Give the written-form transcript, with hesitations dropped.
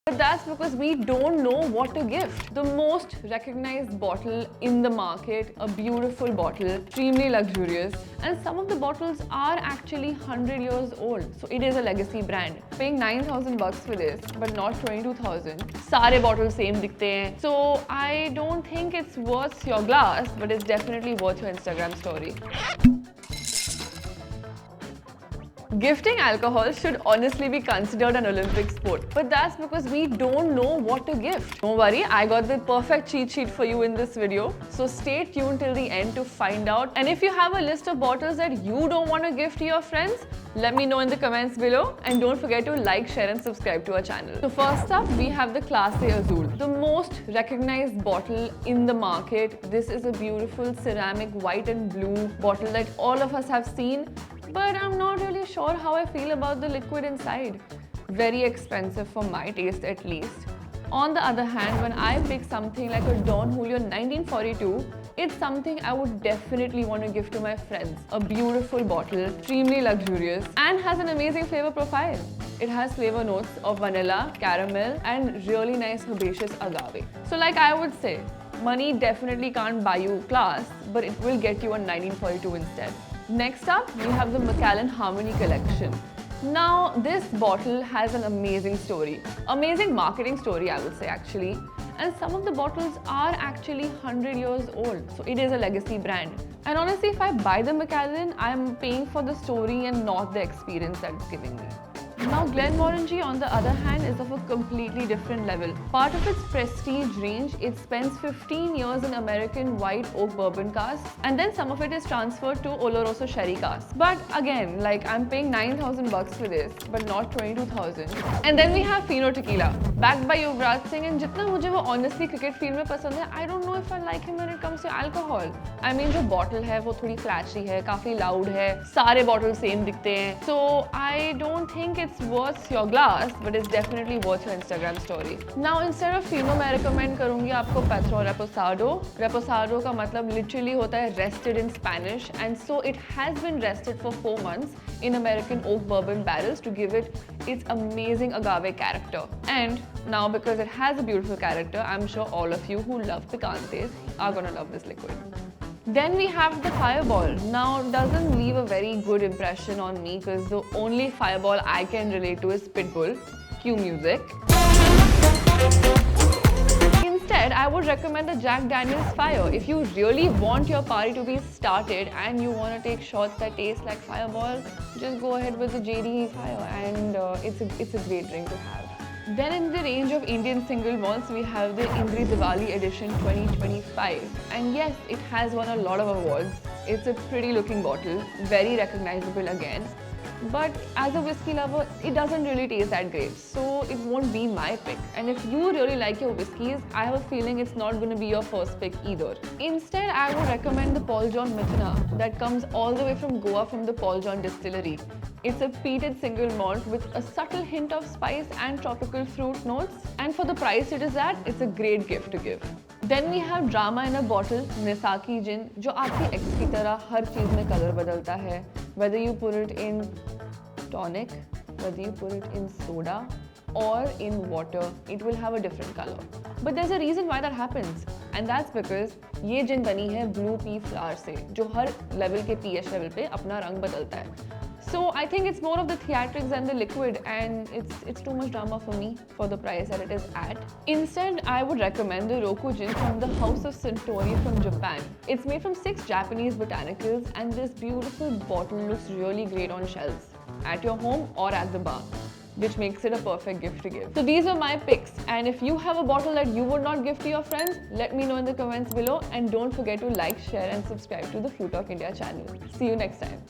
But that's because we don't know what to gift. The most recognized bottle in the market, a beautiful bottle, extremely luxurious, and some of the bottles are actually 100 years old. So it is a legacy brand. Paying 9,000 bucks for this, but not 22,000. Sare bottles same dikhte hain. So I don't think it's worth your glass, but it's definitely worth your Instagram story. Gifting alcohol should honestly be considered an Olympic sport, but that's because we don't know what to gift. Don't worry, I got the perfect cheat sheet for you in this video, so stay tuned till the end to find out. And if you have a list of bottles that you don't want to gift to your friends, let me know in the comments below, and don't forget to like, share and subscribe to our channel. So first up, we have the Clase Azul, the most recognized bottle in the market. This is a beautiful ceramic white and blue bottle that all of us have seen, but I'm not really sure how I feel about the liquid inside. Very expensive for my taste at least. On the other hand, when I pick something like a Don Julio 1942, it's something I would definitely want to give to my friends. A beautiful bottle, extremely luxurious, and has an amazing flavor profile. It has flavor notes of vanilla, caramel, and really nice herbaceous agave. So like I would say, money definitely can't buy you class, but it will get you a 1942 instead. Next up, we have the Macallan Harmony Collection. Now, this bottle has an amazing story. Amazing marketing story, I would say actually. And some of the bottles are actually 100 years old. So it is a legacy brand. And honestly, if I buy the Macallan, I'm paying for the story and not the experience that it's giving me. Now, Glenmorangie, on the other hand, is of a completely different level. Part of its prestige range, it spends 15 years in American white oak bourbon casks, and then some of it is transferred to Oloroso sherry casks. But again, like I'm paying 9,000 bucks for this, but not 22,000. And then we have Fino Tequila, backed by Yuvraj Singh, and jitna mujhe wo honestly cricket field mein pasand hai, I don't know if I like him when it comes to alcohol. I mean, jo bottle hai, wo thodi flashy hai, kafi loud hai, sare bottles same dikhte hain. So I don't think it's worth your glass, but it's definitely worth your Instagram story. Now, instead of Fino, मैं recommend करूँगी आपको Petro Reposado. Reposado का मतलब literally होता है rested in Spanish, and so it has been rested for 4 months in American oak bourbon barrels to give it its amazing agave character. And now, because it has a beautiful character, I'm sure all of you who love picantes are gonna love this liquid. Then we have the Fireball. Now, it doesn't leave a very good impression on me because the only Fireball I can relate to is Pitbull. Cue music. Instead, I would recommend the Jack Daniel's Fire. If you really want your party to be started and you want to take shots that taste like Fireball, just go ahead with the JD Fire, and it's a great drink to have. Then in the range of Indian single malts, we have the Indri Diwali Edition 2025. And yes, it has won a lot of awards. It's a pretty looking bottle, very recognizable again. But as a whiskey lover, it doesn't really taste that great, so it won't be my pick. And if you really like your whiskeys, I have a feeling it's not going to be your first pick either. Instead, I would recommend the Paul John Mithana that comes all the way from Goa from the Paul John Distillery. It's a peated single malt with a subtle hint of spice and tropical fruit notes. And for the price it is at, it's a great gift to give. Then we have Drama in a Bottle, Nisaki Gin, जो आपकी ex की तरह हर चीज में color बदलता है. Whether you put it in tonic, whether you put it in soda or in water, it will have a different color. But there's a reason why that happens, and that's because ये gin बनी है blue pea flower से, जो हर level के pH level पे अपना रंग बदलता है. So I think it's more of the theatrics and the liquid, and it's too much drama for me for the price that it is at. Instead, I would recommend the Roku Gin from the House of Suntory from Japan. It's made from 6 Japanese botanicals, and this beautiful bottle looks really great on shelves, at your home or at the bar, which makes it a perfect gift to give. So these are my picks, and if you have a bottle that you would not give to your friends, let me know in the comments below, and don't forget to like, share and subscribe to the Fruit of India channel. See you next time.